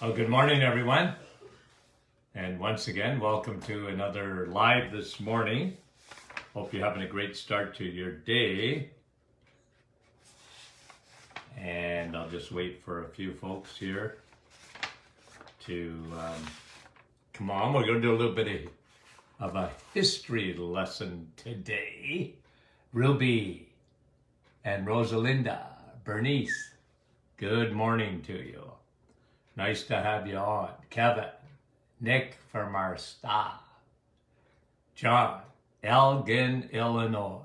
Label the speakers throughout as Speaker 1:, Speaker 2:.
Speaker 1: Well, good morning, everyone. And once again, welcome to another live this morning. Hope you're having a great start to your day. And I'll just wait for a few folks here to come on. We're going to do a little bit of a history lesson today. Ruby and Rosalinda, Bernice, good morning to you. Nice to have you on. Kevin, Nick from our staff. John, Elgin, Illinois.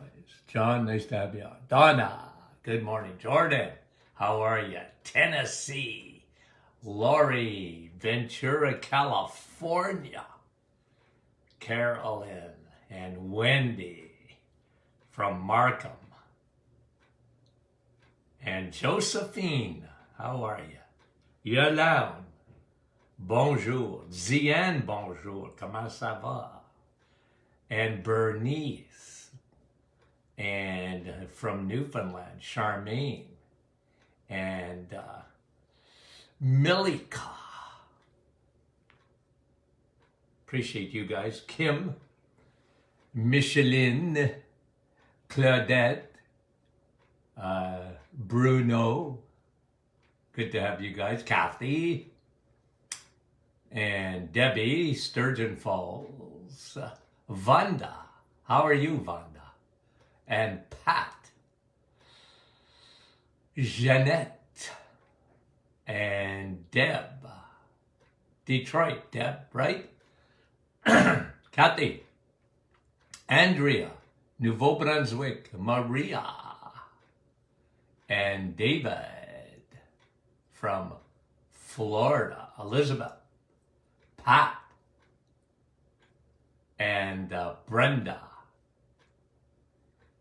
Speaker 1: John, nice to have you on. Donna, good morning. Jordan, how are you? Tennessee. Lori, Ventura, California. Carolyn and Wendy from Markham. And Josephine, how are you? Yolande, bonjour. Ziane, bonjour. Comment ça va? And Bernice, and from Newfoundland, Charmaine, and Milika. Appreciate you guys. Kim, Micheline, Claudette, Bruno. Good to have you guys. Kathy and Debbie, Sturgeon Falls. Vanda, how are you, Vanda? And Pat, Jeanette, and Deb. Detroit, Deb, right? Kathy, Andrea, Nouveau Brunswick, Maria, and David from Florida, Elizabeth, Pat, and Brenda,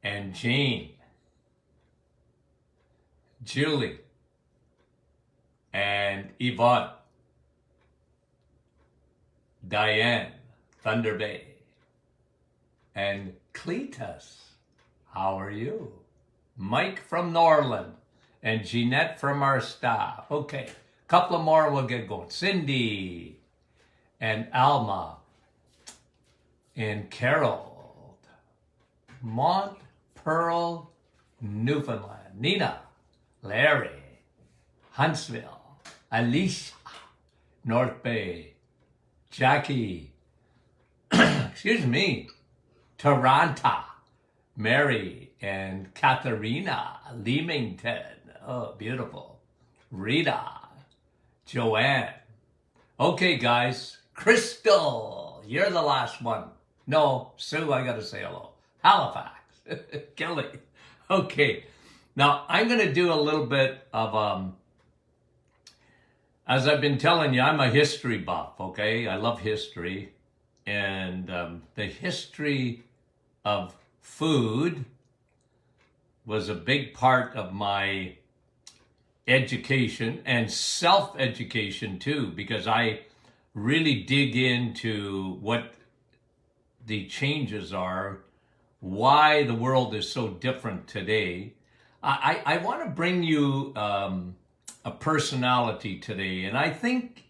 Speaker 1: and Jane, Julie, and Yvonne, Diane, Thunder Bay, and Cletus, how are you? Mike from Norland, and Jeanette from our staff. Okay, a couple of more, we'll get going. Cindy, and Alma, and Carol, Mont Pearl, Newfoundland. Nina, Larry, Huntsville, Alicia, North Bay, Jackie, excuse me, Toronto, Mary, and Katharina, Leamington. Oh, beautiful. Rita, Joanne. Okay, guys. Crystal, you're the last one. No, Sue, I got to say hello. Halifax, Kelly. Okay. Now, I'm going to do a little bit of, as I've been telling you, I'm a history buff, okay? I love history. And the history of food was a big part of my education and self-education too, because I really dig into what the changes are, why the world is so different today. I want to bring you a personality today, and I think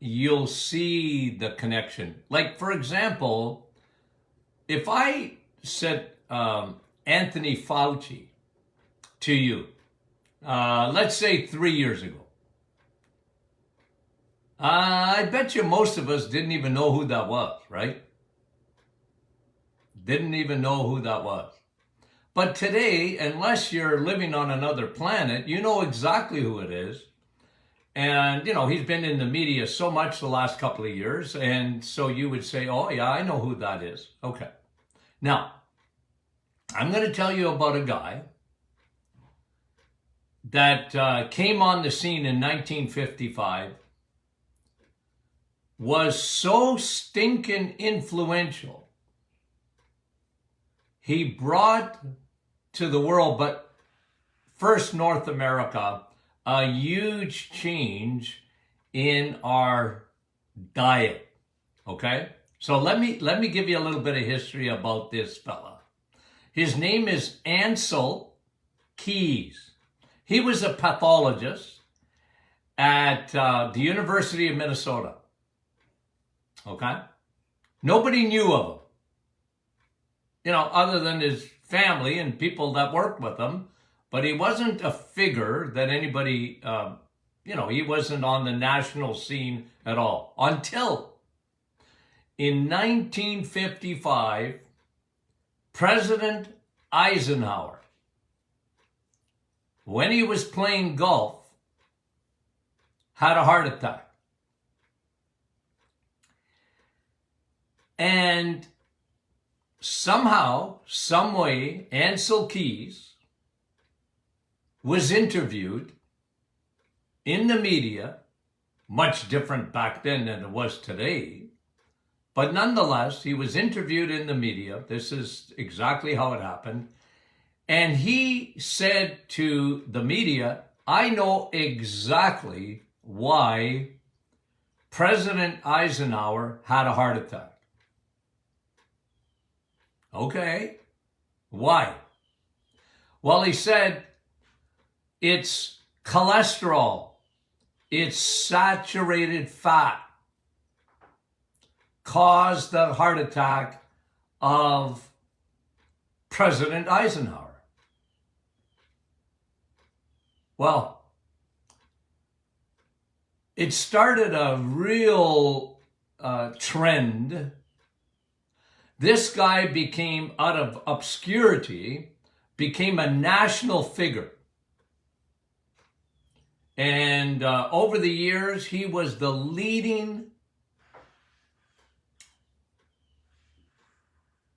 Speaker 1: you'll see the connection. Like, for example, if I said Anthony Fauci to you, let's say 3 years ago, I bet you most of us didn't even know who that was, right? Didn't even know who that was. But today, unless you're living on another planet, you know exactly who it is. And, you know, he's been in the media so much the last couple of years. And so you would say, oh, yeah, I know who that is. Okay. Now, I'm going to tell you about a guy that came on the scene in 1955, was so stinking influential. He brought to the world, but first North America, a huge change in our diet. Okay? So let me give you a little bit of history about this fella. His name is Ancel Keys. He was a pathologist, at the University of Minnesota. Okay? Nobody knew of him. Other than his family and people that worked with him. But he wasn't a figure that anybody, he wasn't on the national scene at all. Until in 1955, President Eisenhower, when he was playing golf, had a heart attack. And somehow, some way, Ancel Keys was interviewed in the media, much different back then than it was today. But nonetheless, he was interviewed in the media. This is exactly how it happened. And he said to the media, I know exactly why President Eisenhower had a heart attack. Okay, why? Well, he said, it's cholesterol, it's saturated fat, caused the heart attack of President Eisenhower. Well, it started a real trend. This guy became, out of obscurity, became a national figure. And over the years, he was the leading,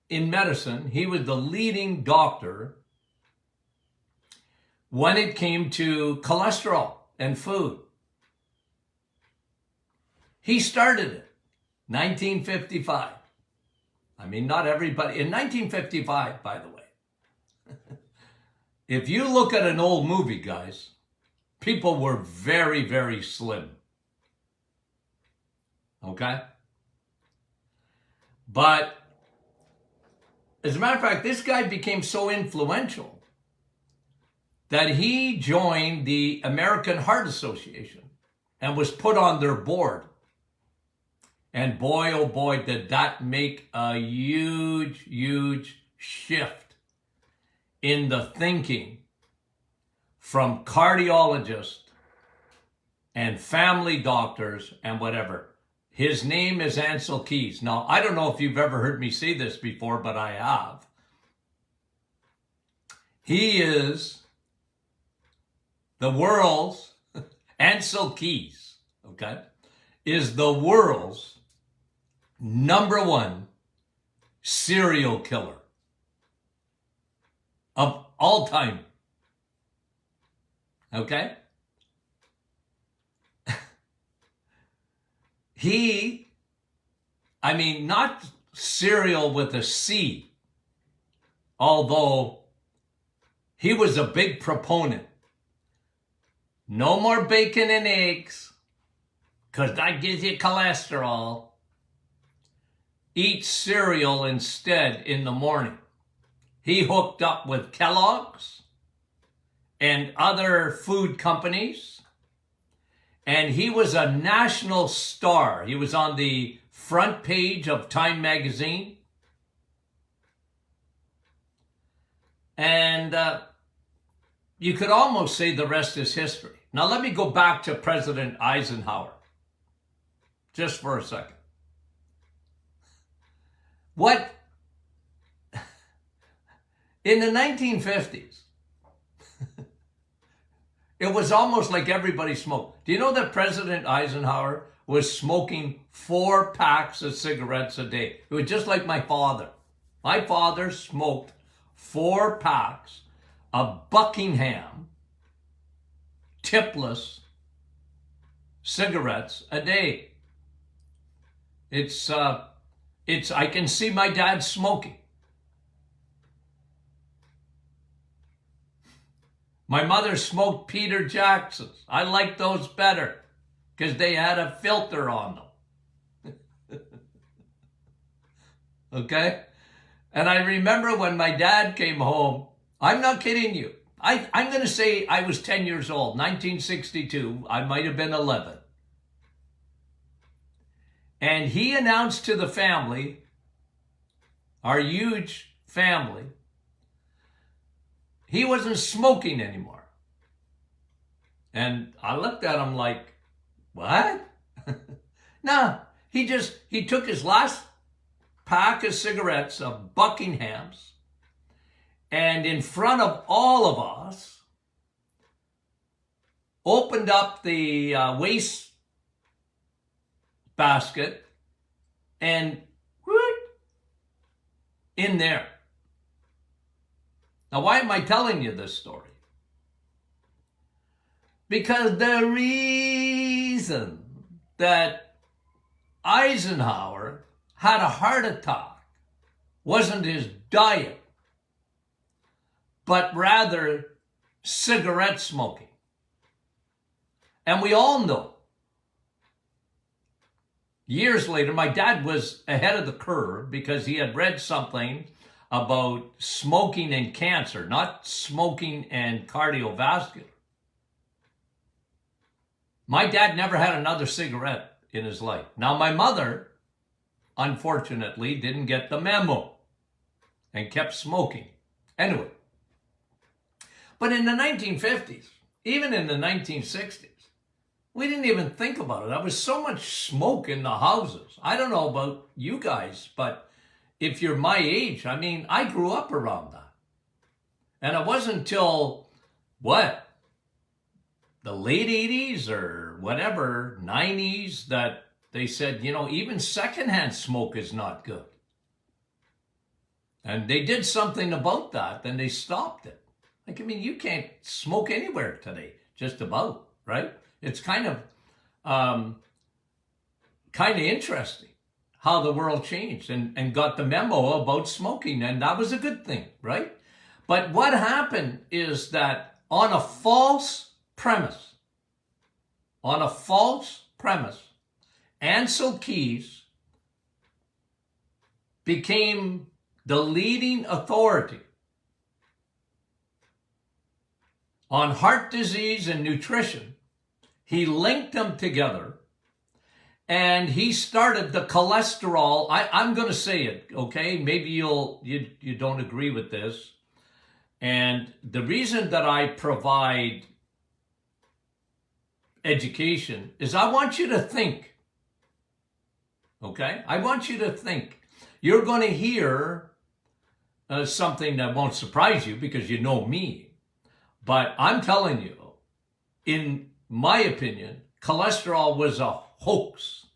Speaker 1: in medicine, he was the leading doctor when it came to cholesterol and food. He started it, 1955. I mean, not everybody. In 1955, by the way, if you look at an old movie, guys, people were very, very slim. Okay? But as a matter of fact, this guy became so influential that he joined the American Heart Association and was put on their board. And boy, oh boy, did that make a huge, huge shift in the thinking from cardiologists and family doctors and whatever. His name is Ancel Keys. Now, I don't know if you've ever heard me say this before, but I have. He is the world's, Ancel Keys, okay, is the world's #1 serial killer of all time. Okay? Not serial with a C, although he was a big proponent. No more bacon and eggs, because that gives you cholesterol. Eat cereal instead in the morning. He hooked up with Kellogg's and other food companies, and he was a national star. He was on the front page of Time magazine. And you could almost say the rest is history. Now let me go back to President Eisenhower just for a second. In the 1950s, it was almost like everybody smoked. Do you know that President Eisenhower was smoking 4 packs of cigarettes a day? It was just like my father. My father smoked 4 packs of Buckingham tipless cigarettes a day. I can see my dad smoking. My mother smoked Peter Jacksons. I like those better because they had a filter on them. Okay? And I remember when my dad came home, I'm not kidding you, I'm going to say I was 10 years old, 1962. I might have been 11. And he announced to the family, our huge family, he wasn't smoking anymore. And I looked at him like, what? No, he took his last pack of cigarettes of Buckingham's, and in front of all of us, opened up the waste basket and whoop, in there. Now, why am I telling you this story? Because the reason that Eisenhower had a heart attack wasn't his diet, but rather cigarette smoking. And we all know, years later, my dad was ahead of the curve because he had read something about smoking and cancer, not smoking and cardiovascular. My dad never had another cigarette in his life. Now, my mother, unfortunately, didn't get the memo and kept smoking. Anyway, but in the 1950s, even in the 1960s, we didn't even think about it. There was so much smoke in the houses. I don't know about you guys, but if you're my age, I mean, I grew up around that. And it wasn't until, the late 80s or whatever, 90s, that they said, even secondhand smoke is not good. And they did something about that, then they stopped it. You can't smoke anywhere today, just about, right? It's kind of interesting how the world changed and got the memo about smoking, and that was a good thing, right? But what happened is that on a false premise, Ancel Keys became the leading authority on heart disease and nutrition. He linked them together, and he started the cholesterol. I'm going to say it, okay? Maybe you don't agree with this. And the reason that I provide education is I want you to think, okay? I want you to think. You're going to hear something that won't surprise you because you know me. But I'm telling you, in my opinion, cholesterol was a hoax.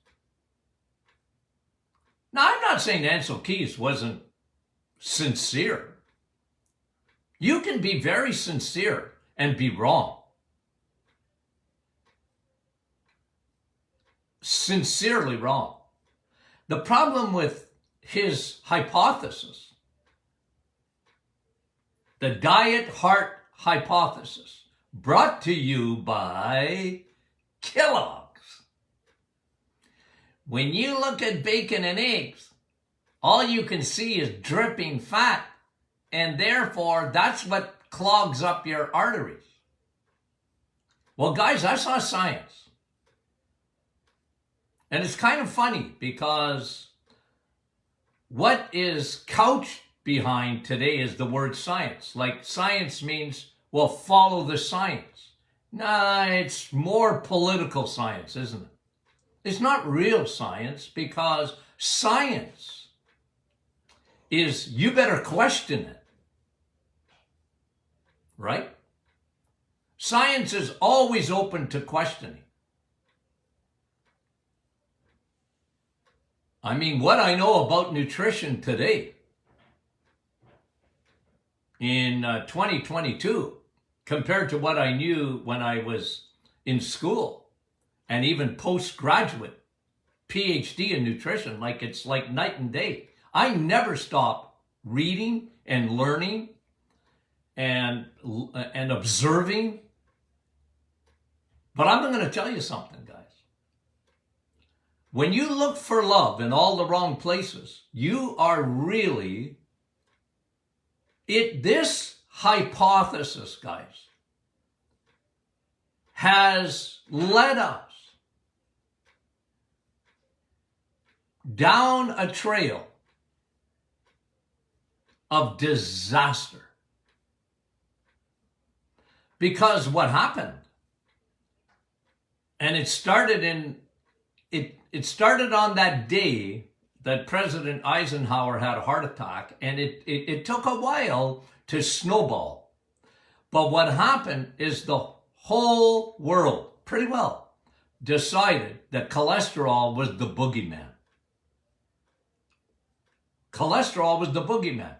Speaker 1: Now, I'm not saying Ancel Keys wasn't sincere. You can be very sincere and be wrong. Sincerely wrong. The problem with his hypothesis, the diet heart hypothesis, brought to you by Kellogg's. When you look at bacon and eggs, all you can see is dripping fat, and therefore that's what clogs up your arteries. Well, guys, I saw science. And it's kind of funny because what is couched behind today is the word science. Like science means, well, follow the science. Nah, it's more political science, isn't it? It's not real science, because science is, you better question it, right? Science is always open to questioning. What I know about nutrition today in 2022 compared to what I knew when I was in school and even postgraduate PhD in nutrition, it's like night and day. I never stop reading and learning and observing. But I'm going to tell you something, guys. When you look for love in all the wrong places, you are really, this hypothesis, guys, has led us down a trail of disaster. Because what happened, and it started on that day that President Eisenhower had a heart attack, and it took a while to snowball. But what happened is the whole world, pretty well, decided that cholesterol was the boogeyman. Cholesterol was the boogeyman.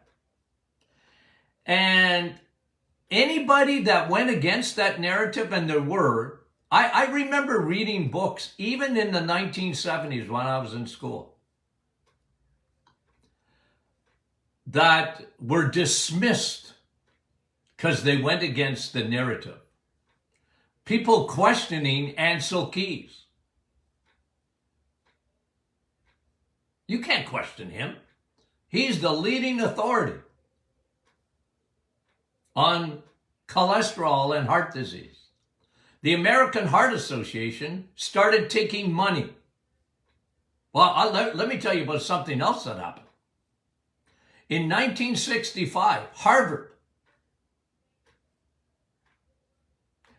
Speaker 1: And anybody that went against that narrative, and there were, I remember reading books, even in the 1970s when I was in school, that were dismissed because they went against the narrative. People questioning Ancel Keys. You can't question him. He's the leading authority on cholesterol and heart disease. The American Heart Association started taking money. Well, let me tell you about something else that happened. In 1965, Harvard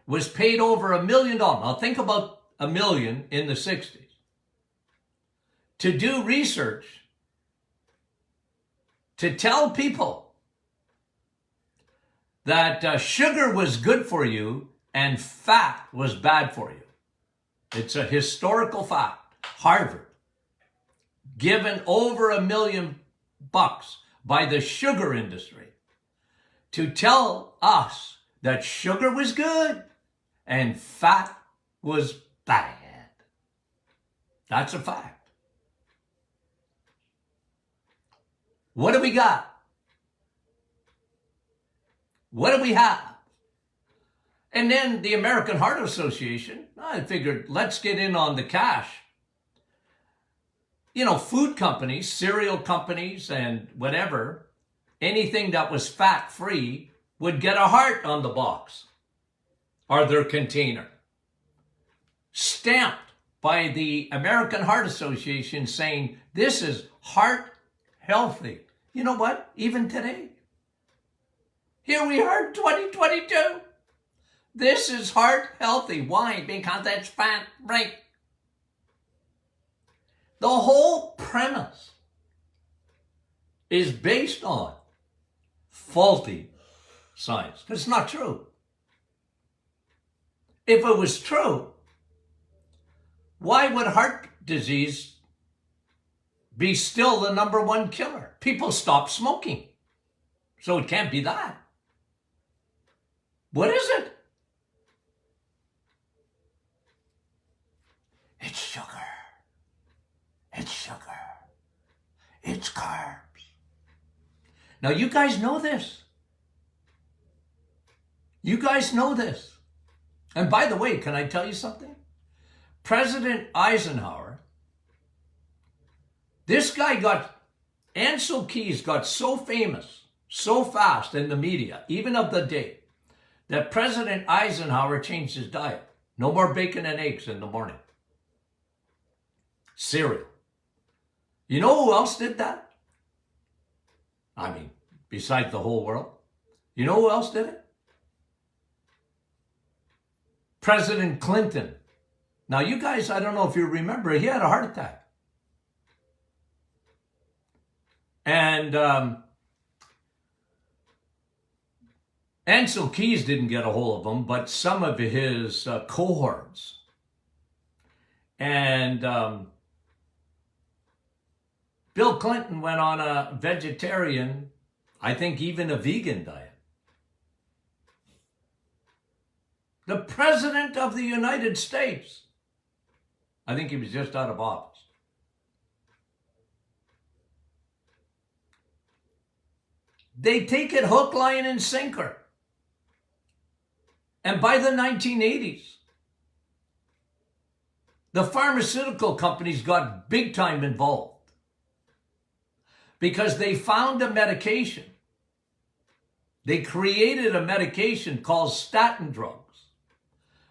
Speaker 1: was paid over $1 million. Now think about $1 million in the 60s. To do research, to tell people that sugar was good for you and fat was bad for you. It's a historical fact. Harvard, given over $1 million by the sugar industry to tell us that sugar was good and fat was bad. That's a fact. What do we got? What do we have? And then the American Heart Association, I figured, let's get in on the cash. You know, food companies, cereal companies, and whatever, anything that was fat-free would get a heart on the box or their container, stamped by the American Heart Association saying, this is heart healthy. You know what? Even today, here we are in 2022. This is heart healthy. Why? Because it's fat free. The whole premise is based on faulty science. It's not true. If it was true, why would heart disease be still the #1 killer? People stop smoking. So it can't be that. What is it? It's sugar. It's sugar. It's carbs. Now, you guys know this. You guys know this. And by the way, can I tell you something? President Eisenhower, this guy Ancel Keys got so famous, so fast in the media, even of the day, that President Eisenhower changed his diet. No more bacon and eggs in the morning. Cereal. You know who else did that? I mean, besides the whole world. You know who else did it? President Clinton. Now, you guys, I don't know if you remember, he had a heart attack. And Ancel Keys didn't get a hold of him, but some of his cohorts. And Bill Clinton went on a vegetarian, I think even a vegan diet. The President of the United States, I think he was just out of office. They take it hook, line, and sinker. And by the 1980s, the pharmaceutical companies got big time involved because they found a medication They created a medication called statin drugs,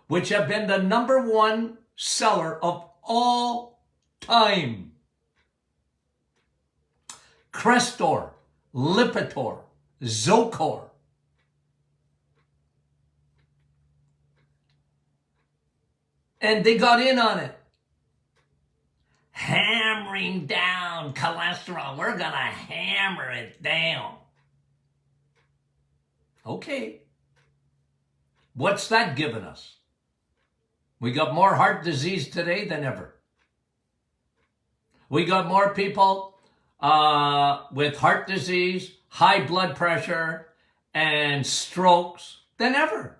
Speaker 1: which have been the #1 seller of all time. Crestor, Lipitor, Zocor. And they got in on it. Hammering down cholesterol. We're going to hammer it down. Okay. What's that giving us? We got more heart disease today than ever. We got more people with heart disease, high blood pressure, and strokes than ever.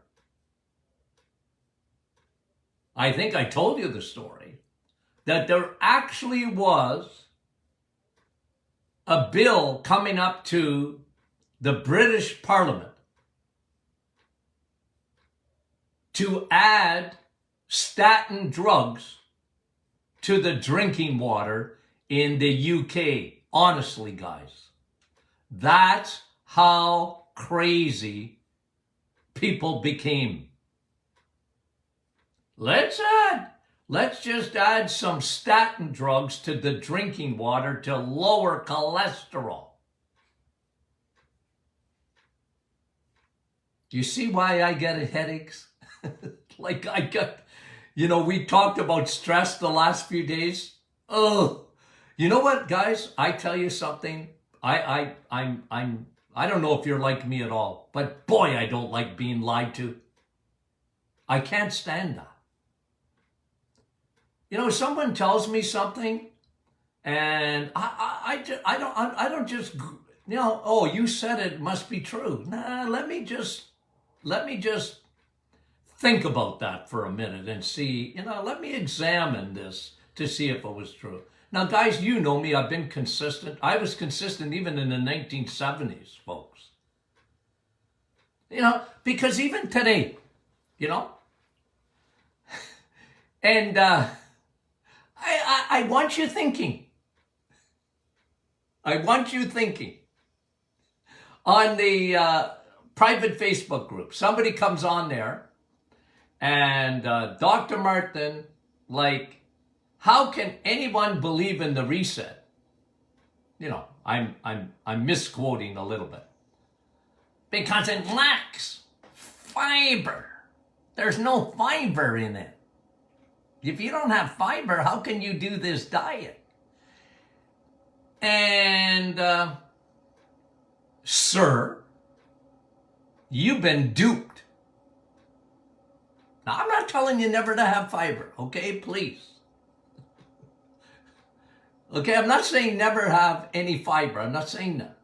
Speaker 1: I think I told you the story that there actually was a bill coming up to the British Parliament to add statin drugs to the drinking water in the UK. Honestly, guys, that's how crazy people became. Let's just add some statin drugs to the drinking water to lower cholesterol. Do you see why I get headaches? Like I got, we talked about stress the last few days. Oh, you know what, guys? I tell you something. I don't know if you're like me at all, but boy, I don't like being lied to. I can't stand that. Someone tells me something, and I don't just, oh, you said it must be true. Nah, let me just think about that for a minute and see, let me examine this to see if it was true. Now, guys, you know me, I've been consistent. I was consistent even in the 1970s, folks. Because even today, and I want you thinking. I want you thinking. On the private Facebook group, somebody comes on there, and Dr. Martin, how can anyone believe in the reset? I'm misquoting a little bit. Because it lacks fiber. There's no fiber in it. If you don't have fiber, how can you do this diet? And, sir, you've been duped. Now, I'm not telling you never to have fiber, okay? Please. Okay, I'm not saying never have any fiber. I'm not saying that.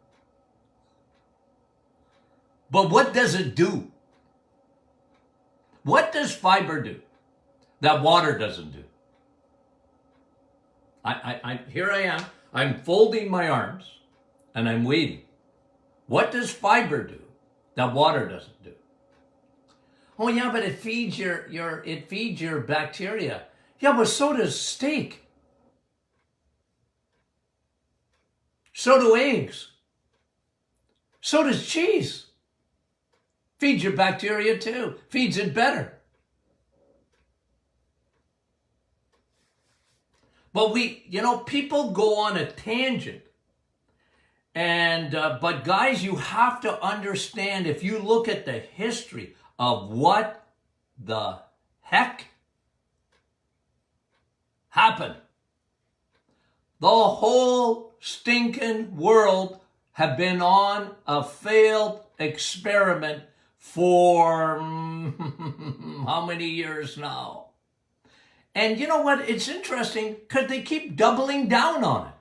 Speaker 1: But what does it do? What does fiber do that water doesn't do? Here I am. I'm folding my arms and I'm waiting. What does fiber do that water doesn't do? Oh yeah, but it feeds your bacteria. Yeah, but so does steak. So do eggs. So does cheese. Feeds your bacteria too. Feeds it better. But people go on a tangent. And, but guys, you have to understand, if you look at the history of what the heck happened, the whole stinking world have been on a failed experiment for how many years now? And you know what? It's interesting because they keep doubling down on it.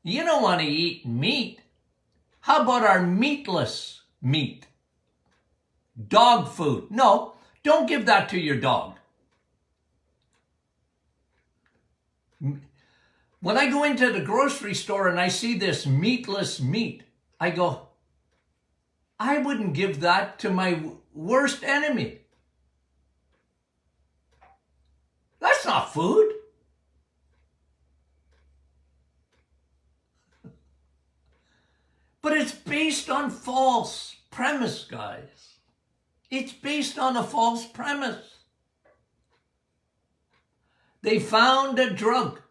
Speaker 1: You don't want to eat meat. How about our meatless meat? Dog food. No, don't give that to your dog. When I go into the grocery store and I see this meatless meat, I go, I wouldn't give that to my worst enemy. That's not food. But it's based on false premise, guys. It's based on a false premise. They found a drug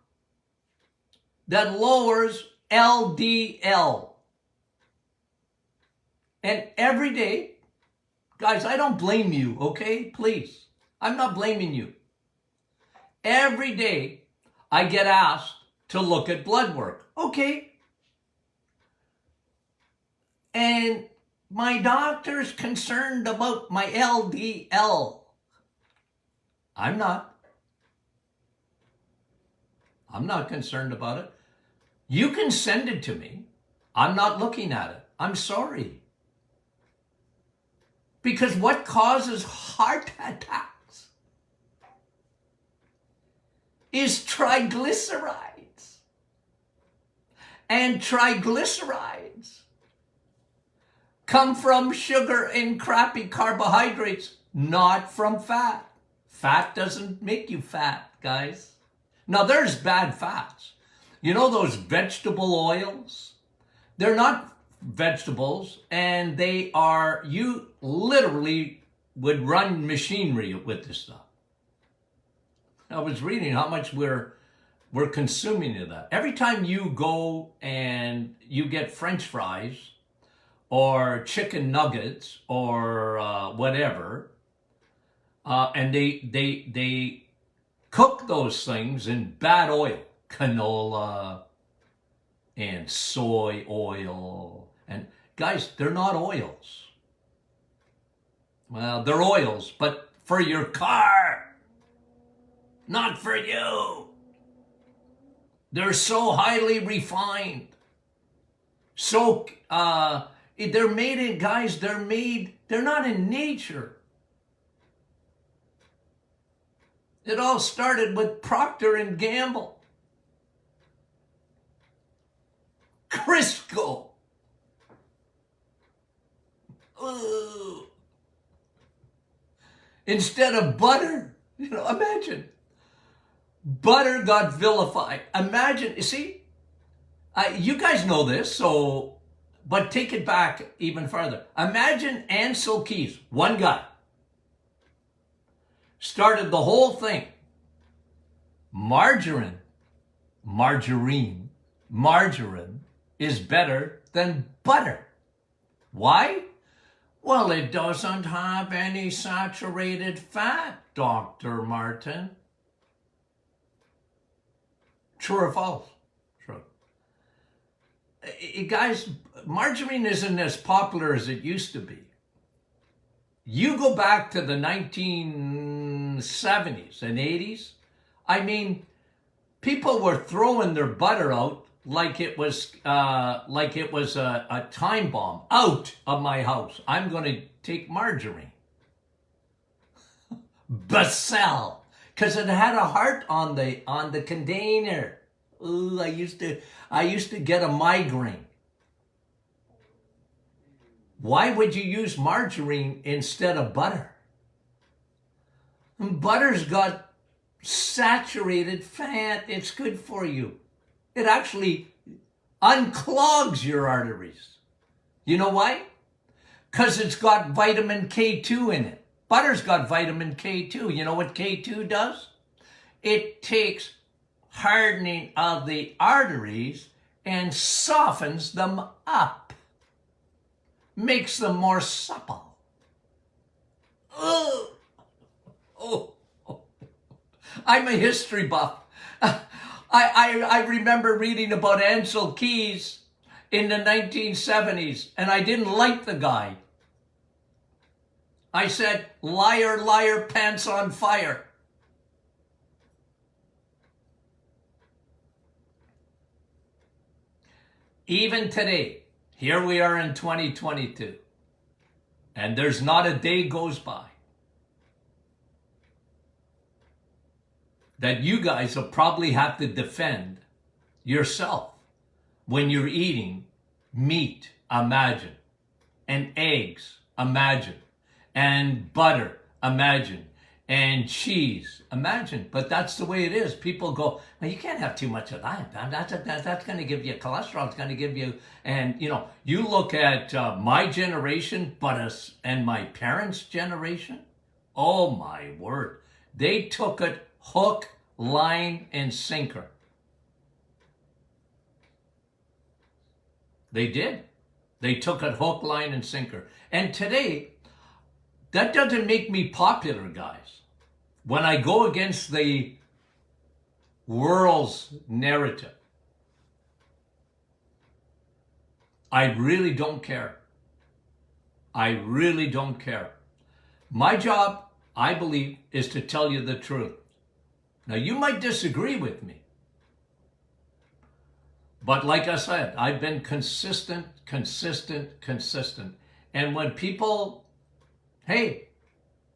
Speaker 1: that lowers LDL. And every day, guys, I don't blame you, okay? Please. I'm not blaming you. Every day, I get asked to look at blood work. Okay. And my doctor's concerned about my LDL. I'm not. I'm not concerned about it. You can send it to me. I'm not looking at it. I'm sorry. Because what causes heart attacks is triglycerides. And triglycerides come from sugar and crappy carbohydrates, not from fat. Fat doesn't make you fat, guys. Now, there's bad fats. You know those vegetable oils? They're not vegetables, and they are, you literally would run machinery with this stuff. I was reading how much we're consuming of that. Every time you go and you get French fries or chicken nuggets or whatever, and they cook those things in bad oil, canola and soy oil. And guys, they're not oils. Well, they're oils, but for your car, not for you. They're so highly refined. So, they're made in, guys, they're not in nature. It all started with Procter and Gamble. Crisco. Ooh. Instead of butter, imagine. Butter got vilified. Imagine, you see, you guys know this, but take it back even farther. Imagine Ancel Keys, one guy, started the whole thing. Margarine is better than butter. Why? Well, it doesn't have any saturated fat, Dr. Martin. True or false? True. Guys, margarine isn't as popular as it used to be. You go back to the 1970s and 80s, I mean, people were throwing their butter out like it was a time bomb. Out of my house. I'm going to take margarine. Basel. Because it had a heart on the container. Ooh, I used to get a migraine. Why would you use margarine instead of butter? Butter's got saturated fat. It's good for you. It actually unclogs your arteries. You know why? Because it's got vitamin K2 in it. Butter's got vitamin K2. You know what K2 does? It takes hardening of the arteries and softens them up. Makes them more supple. Oh. I'm a history buff. I remember reading about Ancel Keys in the 1970s, and I didn't like the guy. I said, liar, liar, pants on fire. Even today, here we are in 2022, and there's not a day goes by that you guys will probably have to defend yourself when you're eating meat, imagine, and eggs, imagine, and butter, imagine, and cheese. Imagine, but that's the way it is. People go, now you can't have too much of that. That's going to give you cholesterol. It's going to give you, and you look at my generation, and my parents' generation. Oh my word. They took it hook, line, and sinker. They did. They took it hook, line, and sinker. And today, that doesn't make me popular, guys. When I go against the world's narrative, I really don't care. I really don't care. My job, I believe, is to tell you the truth. Now, you might disagree with me. But like I said, I've been consistent. And when people, hey,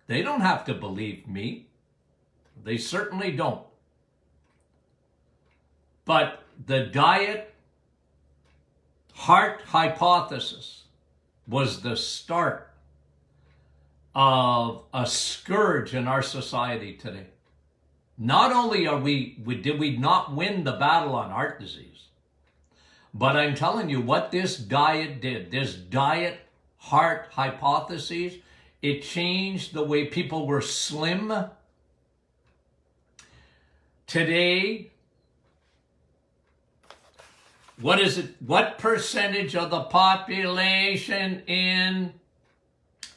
Speaker 1: they don't have to believe me. They certainly don't. But the diet heart hypothesis was the start of a scourge in our society today. Not only did we not win the battle on heart disease, but I'm telling you what this diet did, this diet heart hypothesis, it changed the way people were slim. Today, what is it? What percentage of the population in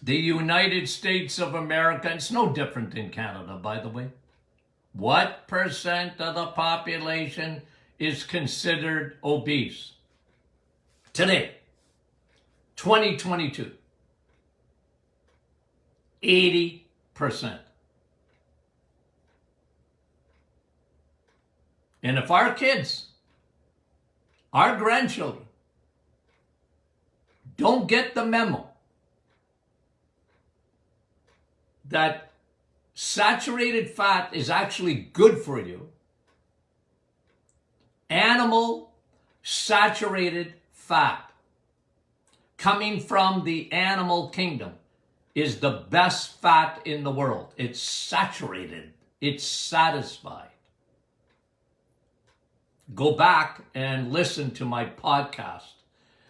Speaker 1: the United States of America, it's no different in Canada, by the way. What percent of the population is considered obese? Today, 2022, 80%. And if our kids, our grandchildren, don't get the memo that saturated fat is actually good for you, animal saturated fat coming from the animal kingdom is the best fat in the world. It's saturated. It's satisfied. Go back and listen to my podcast.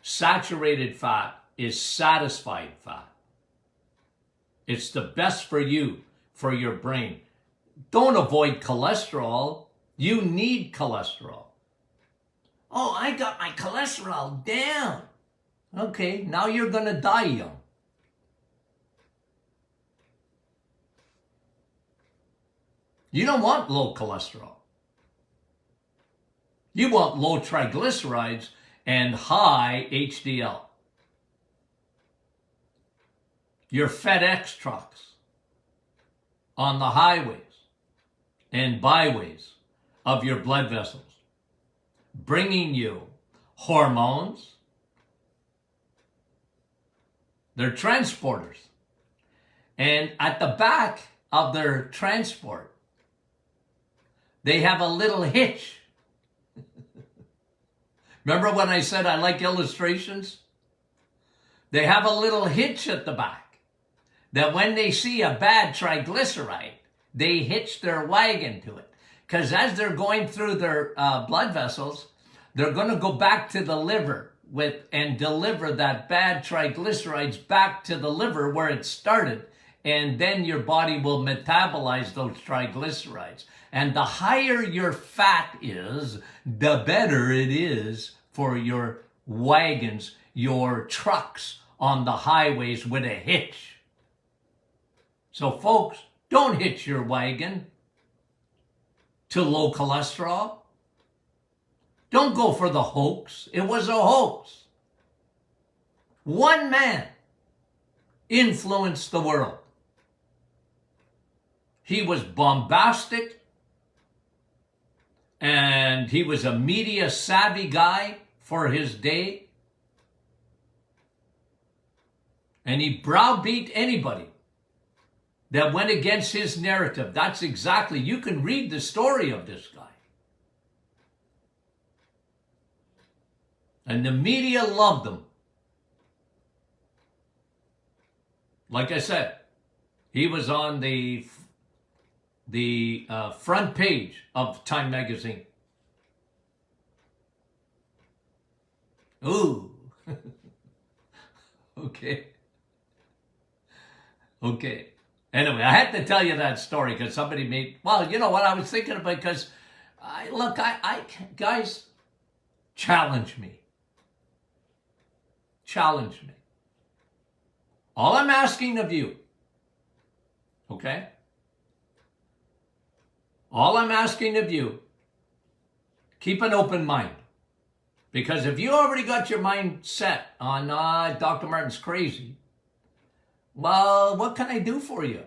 Speaker 1: Saturated fat is satisfied fat. It's the best for you, for your brain. Don't avoid cholesterol. You need cholesterol. Oh, I got my cholesterol down. Okay, now you're going to die young. You don't want low cholesterol. You want low triglycerides and high HDL. Your FedEx trucks on the highways and byways of your blood vessels, bringing you hormones. They're transporters. And at the back of their transport, they have a little hitch. Remember when I said I like illustrations? They have a little hitch at the back that when they see a bad triglyceride, they hitch their wagon to it. Because as they're going through their blood vessels, they're going to go back to the liver and deliver that bad triglycerides back to the liver where it started. And then your body will metabolize those triglycerides. And the higher your fat is, the better it is for your wagons, your trucks on the highways with a hitch. So folks, don't hitch your wagon to low cholesterol. Don't go for the hoax. It was a hoax. One man influenced the world. He was bombastic, and he was a media savvy guy for his day. And he browbeat anybody that went against his narrative. That's exactly, you can read the story of this guy. And the media loved him. Like I said, he was on the the front page of Time magazine. Ooh. Okay. Okay. Anyway, I had to tell you that story because somebody made, well, you know what I was thinking about, because guys, challenge me. Challenge me. All I'm asking of you, okay? All I'm asking of you, keep an open mind. Because if you already got your mind set on, Dr. Martin's crazy, well, what can I do for you?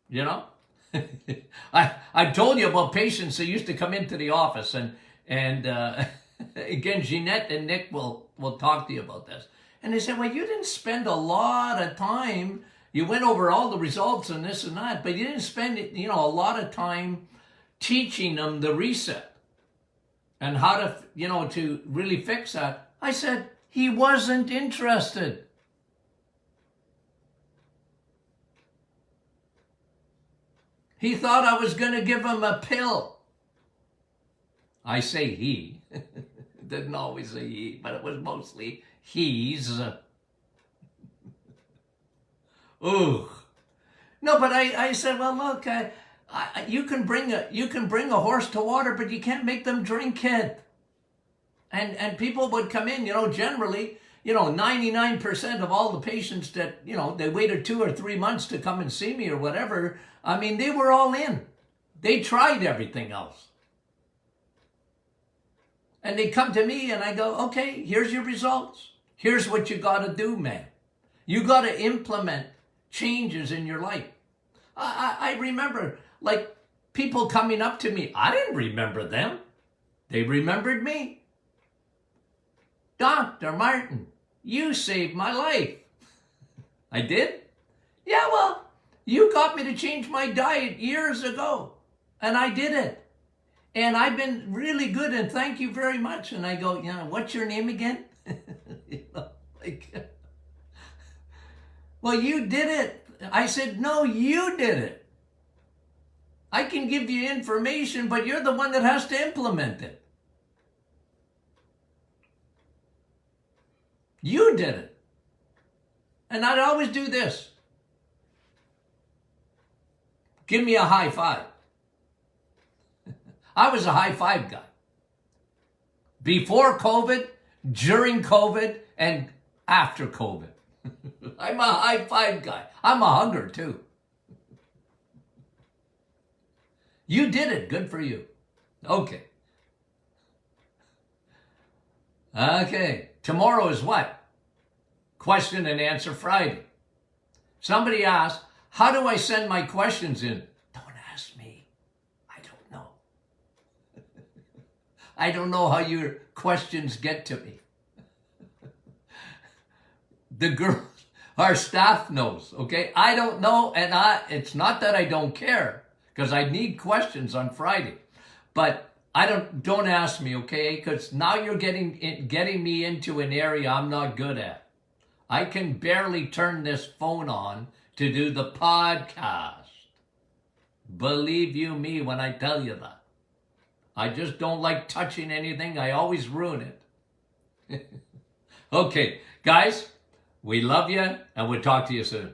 Speaker 1: You know? I told you about patients that used to come into the office, and again, Jeanette and Nick will talk to you about this. And they said, well, you didn't spend a lot of time. You went over all the results and this and that, but you didn't spend, a lot of time teaching them the reset and how to, to really fix that. I said, he wasn't interested. He thought I was going to give him a pill. I say he. Didn't always say he, but it was mostly he's. Ooh. No, but I said, well, look, you can bring a horse to water, but you can't make them drink it. And people would come in, generally, 99% of all the patients that, they waited 2 or 3 months to come and see me or whatever. I mean, they were all in. They tried everything else. And they come to me and I go, okay, here's your results. Here's what you got to do, man. You got to implement changes in your life. I remember, like, people coming up to me. I didn't remember them. They remembered me. Dr. Martin, you saved my life. I did? Yeah, well, you got me to change my diet years ago. And I did it. And I've been really good, and thank you very much. And I go, what's your name again? Well, you did it. I said, no, you did it. I can give you information, but you're the one that has to implement it. You did it. And I'd always do this. Give me a high five. I was a high five guy. Before COVID, during COVID, and after COVID. I'm a high five guy. I'm a hugger too. You did it. Good for you. Okay. Okay. Tomorrow is what? Question and answer Friday. Somebody asked, how do I send my questions in? Don't ask me. I don't know. I don't know how your questions get to me. The girls, our staff knows, okay? I don't know, and it's not that I don't care, because I need questions on Friday. But don't ask me, okay? Because now you're getting me into an area I'm not good at. I can barely turn this phone on to do the podcast. Believe you me when I tell you that. I just don't like touching anything. I always ruin it. Okay, guys, we love you, and we'll talk to you soon.